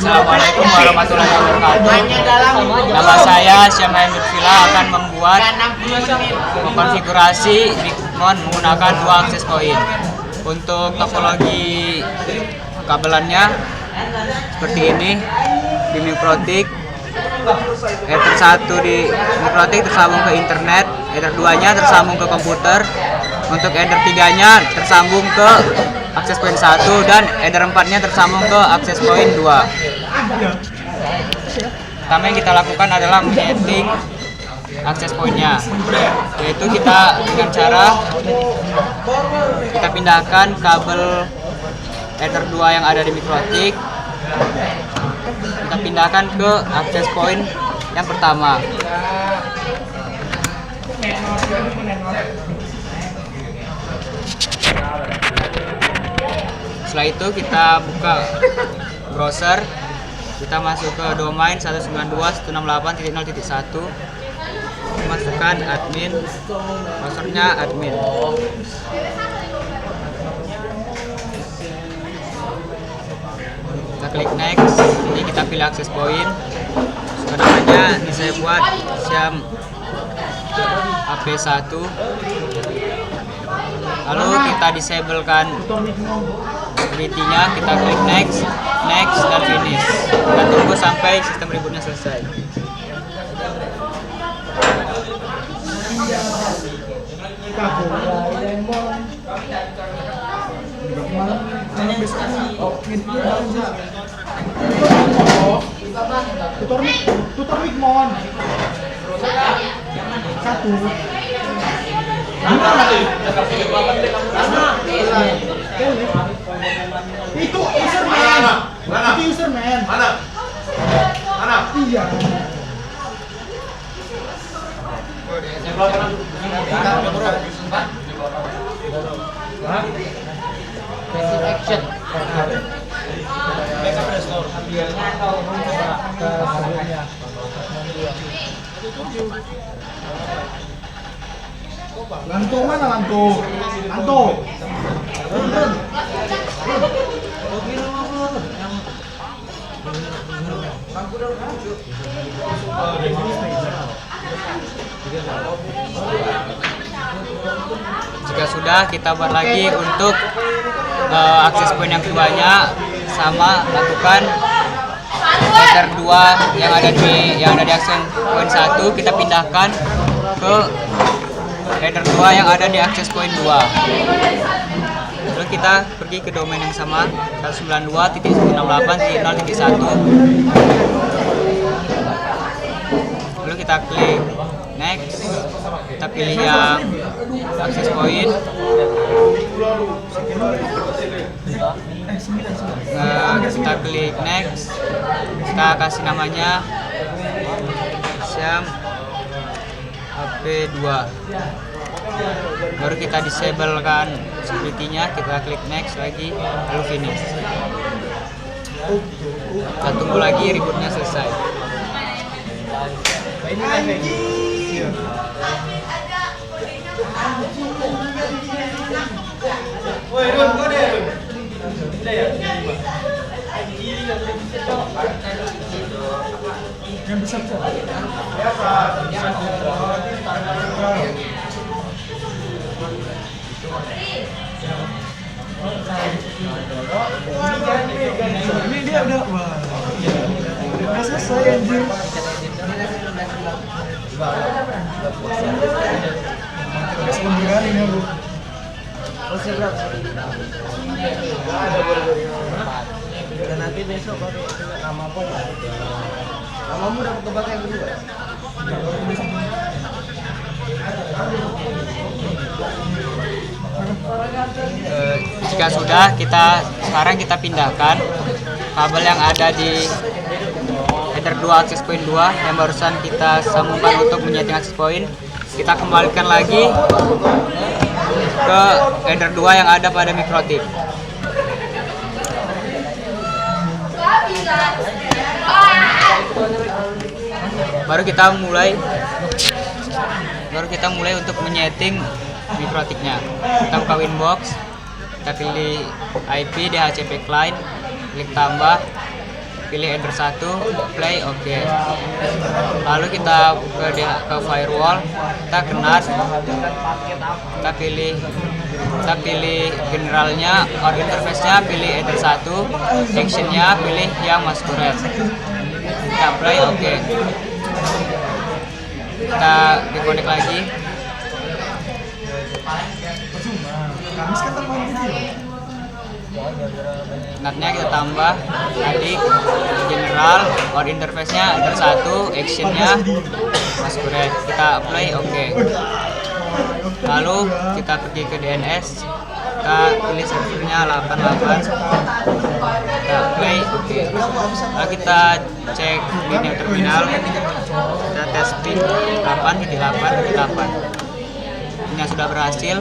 Assalamualaikum warahmatullahi wabarakatuh. Nama saya Syamai Lutfila akan membuat konfigurasi Micmon menggunakan dua akses point. Untuk topologi kabelannya seperti ini di Mikrotik. Ether 1 di Mikrotik tersambung ke internet, Ether 2-nya tersambung ke komputer. Untuk Ether 3-nya tersambung ke akses point 1 dan Ether 4-nya tersambung ke akses point 2. Pertama yang kita lakukan adalah menyeting akses point-nya, yaitu kita dengan cara kita pindahkan kabel Ether 2 yang ada di Mikrotik, kita pindahkan ke akses point yang pertama. Setelah itu kita buka browser, kita masuk ke domain 192.168.0.1, masukkan admin, passwordnya admin. Kita klik next, ini kita pilih akses point. Namanya ini saya buat Syam AP1. Lalu kita disablekan security-nya, kita klik next, next dan finish. Kita tunggu sampai sistem rebootnya selesai. Tutor Micmon 1. Itu userman. Itu userman. Mana? Iya. Action. Lanto mana Lanto? Lanto. Jika sudah, kita buat lagi untuk akses point yang keduanya, sama lakukan Ether 2 yang ada di akses point 1 kita pindahkan ke Ether 2 yang ada di akses point 2. Lalu kita pergi ke domain yang sama 192.168.0.1. Lalu kita klik next, kita pilih yang akses point. Kita klik next, kita kasih namanya Syam HP2. Baru kita disablekan security-nya, kita klik next lagi, lalu finish. Kita tunggu lagi rebootnya selesai. Yang besar. Ini dia udah selesai anjir. Sembilan ini Bu. Dan nanti besok pakai nama apa ya? Namamu udah kepakai yang kedua? Jika sudah, sekarang kita pindahkan kabel yang ada di Ether 2 akses point 2 yang barusan kita sambungkan untuk menyeting akses point. Kita kembalikan lagi ke Ether 2 yang ada pada Mikrotik. Baru kita mulai untuk menyeting Mikrotiknya. Kita buka Winbox, kita pilih IP DHCP client, klik tambah, pilih enter 1, play, oke. Lalu kita ke firewall, kita kenal, kita pilih generalnya or interface-nya, pilih enter 1, action-nya pilih yang masquerade. Kita play, oke. Kita reconnect lagi. Kamis kan teman video. Netnya kita tambah tadi general or interface-nya enter 1, action-nya masquerade. Kita apply, oke. Lalu kita pergi ke DNS, kita pilih servernya 88, kita play, oke. Lalu kita cek di new terminal, kita tes pin 8.8.8. Ini sudah berhasil.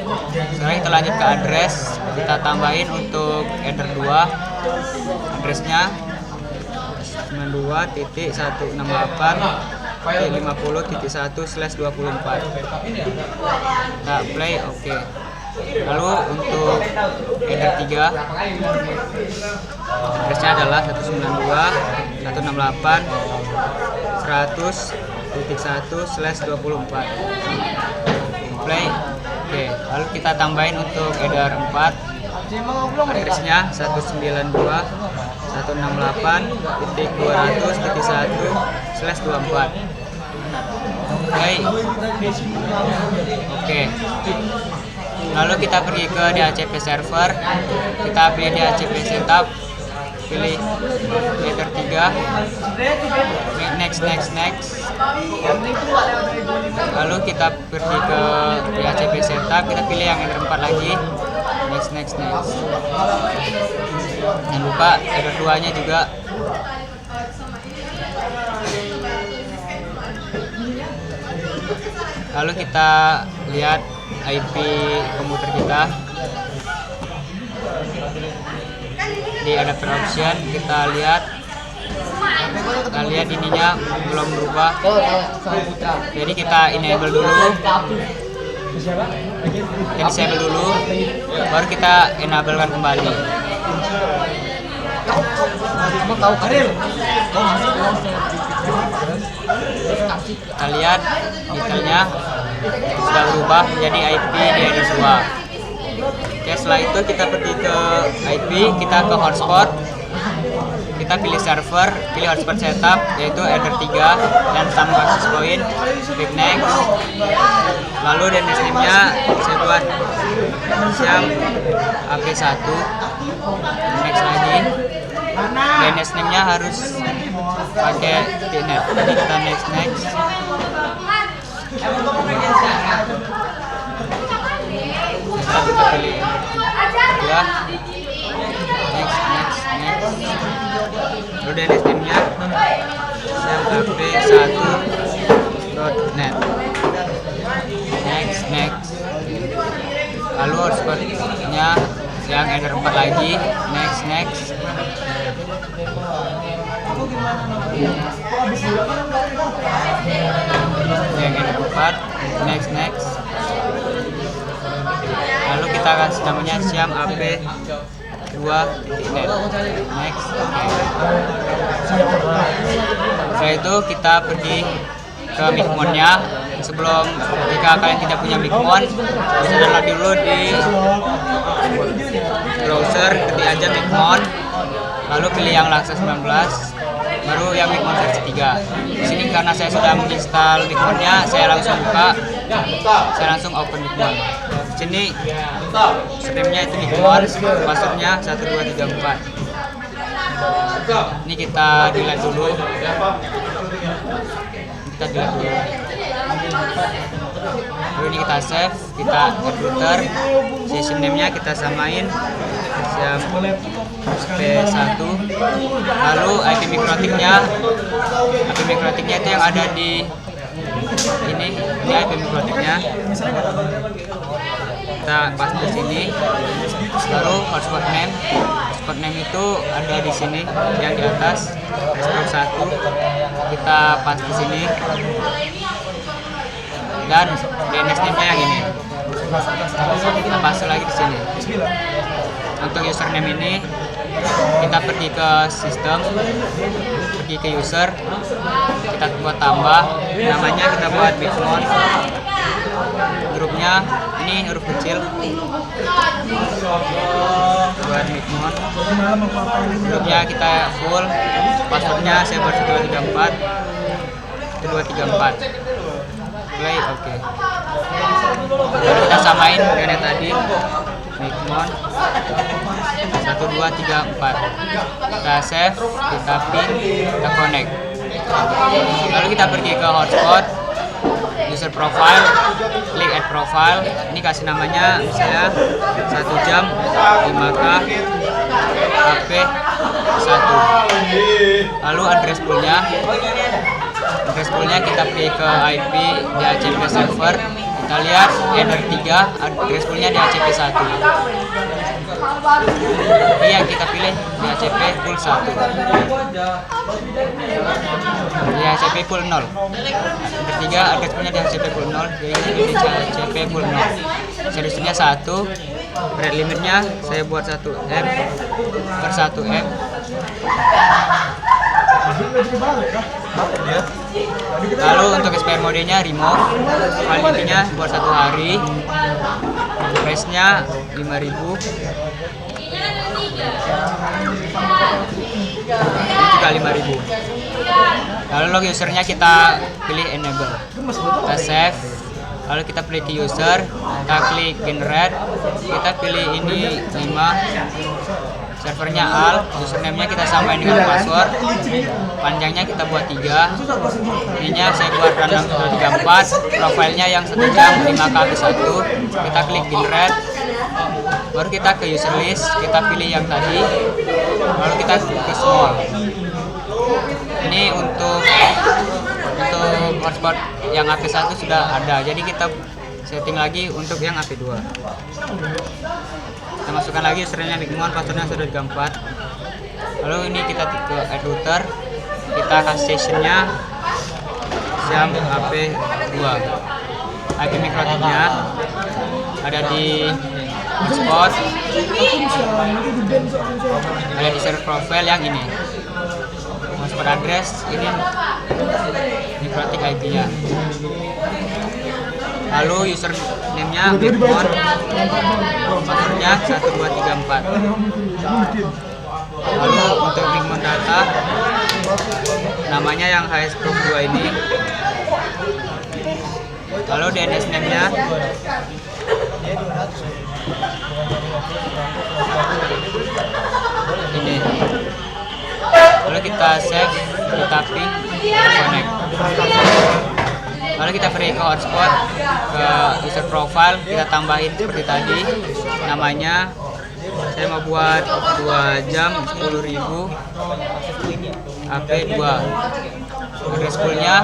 Sekarang kita lanjut ke address, kita tambahin untuk enter 2, addressnya 92.168.50.1/24. Kita play, oke. Lalu untuk enter 3, addressnya adalah 192.168.100.1/24. Play, oke. Lalu kita tambahin untuk header 4, addressnya 192.168.200.1/24. Play, oke. Lalu kita pergi ke DHCP server, kita pilih DHCP setup, pilih header 3, next. Lalu kita pergi ke DHCP setup, kita pilih yang header 4 lagi, next. Jangan lupa header 2 nya juga. Lalu kita lihat IP komputer kita di adapter option, kita lihat ininya belum berubah, jadi kita enable dulu, disable dulu, baru kita enablekan kembali. Kita lihat detailnya sudah berubah menjadi IP di header 2. Oke, setelah itu kita pergi ke IP, kita ke hotspot, kita pilih server, pilih hotspot setup yaitu header 3 dan tambah access point, klik next. Lalu DNS name-nya saya buat siam AP1, next lagi. DNS name-nya harus pakai .net, jadi kita next. Kita pilih ya, next. Lalu DNS name-nya siamap1.net, next. Lalu hotspot-nya yang header 4 lagi, next. Yang header 4, next. Lalu kita kasih namanya siamap2.net, next. Setelah itu kita pergi ke Micmon-nya. Sebelum, jika kalian tidak punya Micmon, bisa download dulu di browser, ketik aja Micmon, lalu pilih yang Laksa 19, baru yang Micmon versi 3. Di sini karena saya sudah menginstal Micmon-nya, saya langsung buka, saya langsung open Micmon. Di sini streamnya itu Micmon, passwordnya 1234. Ini kita delete dulu. Lalu ini kita save, kita add router, session name-nya kita samain siam P1. Lalu IP mikrotiknya itu yang ada di ini IP mikrotiknya. Kita paste di sini. Baru hotspot name itu ada di sini yang di atas, X1. Kita paste di sini. Dan DNS name-nya yang ini. Kita paste lagi di sini. Untuk username ini kita pergi ke sistem, pergi ke user, kita buat tambah, namanya kita buat Bigmon, grupnya ini huruf kecil, buat Bigmon, grupnya kita full, passwordnya saya buat 1234, play, oke. Lalu kita samain dengan yang tadi, Bigmon 1234, kita save, kita pin, kita connect. Lalu kita pergi ke hotspot, user profile, klik add profile, ini kasih namanya misalnya 1 jam 5K HP 1. Lalu address poolnya kita pilih ke IP DHCP server, kita lihat header 3, address poolnya DHCP 1. Ini yang kita pilih DHCP pool 1, DHCP pool 0. Header 3, address poolnya DHCP pool 0, jadi ini DHCP pool 0. Seriusnya 1, rate limitnya saya buat 1M per 1M. Lalu untuk expire modenya remove, validity-nya buat 1 hari, price-nya 5.000, ini juga 5.000. Lalu log usernya kita pilih enable, kita save, lalu kita pilih ke user, kita klik generate, kita pilih ini 5, servernya al, username-nya kita samain dengan password, panjangnya kita buat 3, ininya saya buat random 34, profilnya yang 1 jam 5K1, kita klik generate, baru kita ke user list, kita pilih yang tadi, lalu kita ke small. Ini untuk hotspot yang AP1 sudah ada, jadi kita setting lagi untuk yang AP2. Kita masukkan lagi username Bigmon, passwordnya sudah 34. Lalu ini kita ke add router, kita kasih sessionnya jam AP2. IP mikrotiknya ada di hotspot, ada di server profile yang ini. Hotspot address ini mikrotik IP-nya. Lalu username-nya Bigmon, passwordnya 1234. Lalu untuk Bigmon data, namanya yang HS Pro 2 ini. Lalu DNS name-nya ini. Lalu kita save, kita pin, connect. Lalu kita pergi ke hotspot, ke user profile, kita tambahin seperti tadi, namanya saya mau buat 2 jam 10.000 AP2. Address poolnya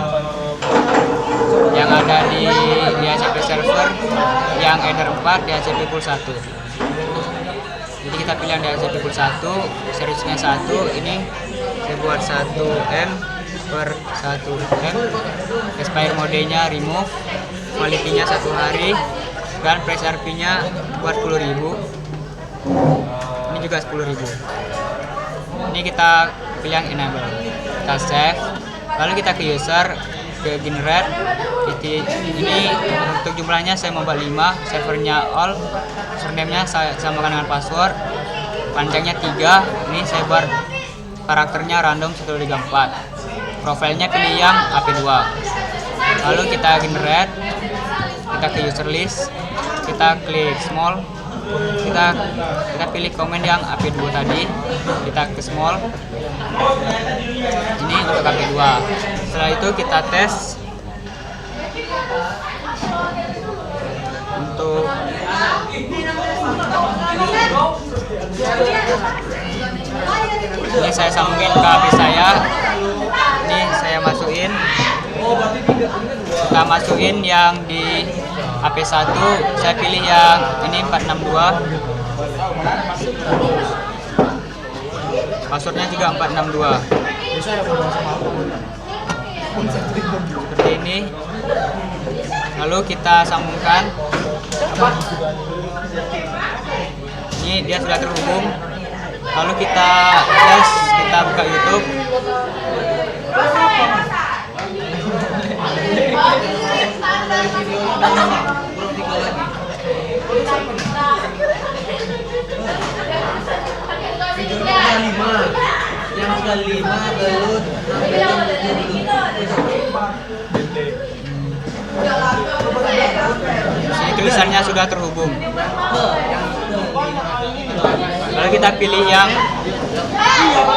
yang ada di DHCP server, yang header 4 DHCP pool 1. Jadi kita pilih yang DHCP pool 1, seriesnya 1, ini saya buat 1M per 1M, expire modenya remove, validity-nya 1 hari, dan price RP-nya buat 10.000. Ini juga 10.000. Ini kita pilih yang enable, kita save, lalu kita ke user, ke generate. Ini untuk jumlahnya saya mau buat 5, servernya all, username-nya saya samakan dengan password, panjangnya 3, ini saya buat karakternya random 134. Profilnya pilih yang AP2. Lalu kita generate, kita ke user list, kita klik small, kita pilih komen yang AP2 tadi, kita ke small. Ini untuk AP2. Setelah itu kita tes untuk ini saya sambungin ke HP saya. Ini saya masukin, kita masukin yang di HP1, saya pilih yang ini 462, passwordnya juga 462, seperti ini. Lalu kita sambungkan, ini dia sudah terhubung. Lalu kita tes, kita buka YouTube. Yang kelima gelut. Sini tulisannya sudah terhubung. Lalu kita pilih yang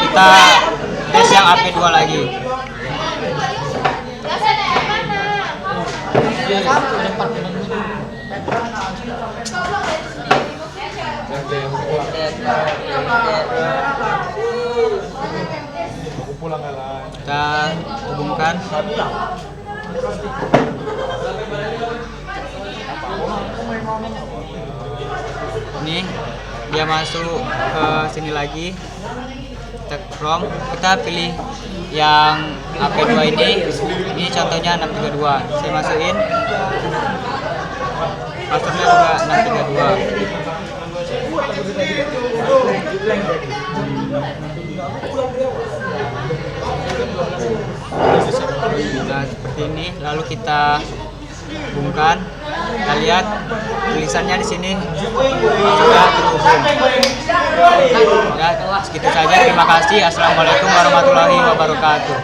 kita tes yang AP2 lagi. Aku pulang kalah. Kita hubungkan. Ini dia masuk ke sini lagi. Kita from, kita pilih yang AP2 ini. Ini contohnya 632. Saya masukin. Passwordnya juga 632. Nah, seperti ini. Lalu kita hubungkan. Kita lihat tulisannya di sini sudah terhubung. Ya, segitu saja. Terima kasih. Assalamualaikum warahmatullahi wabarakatuh.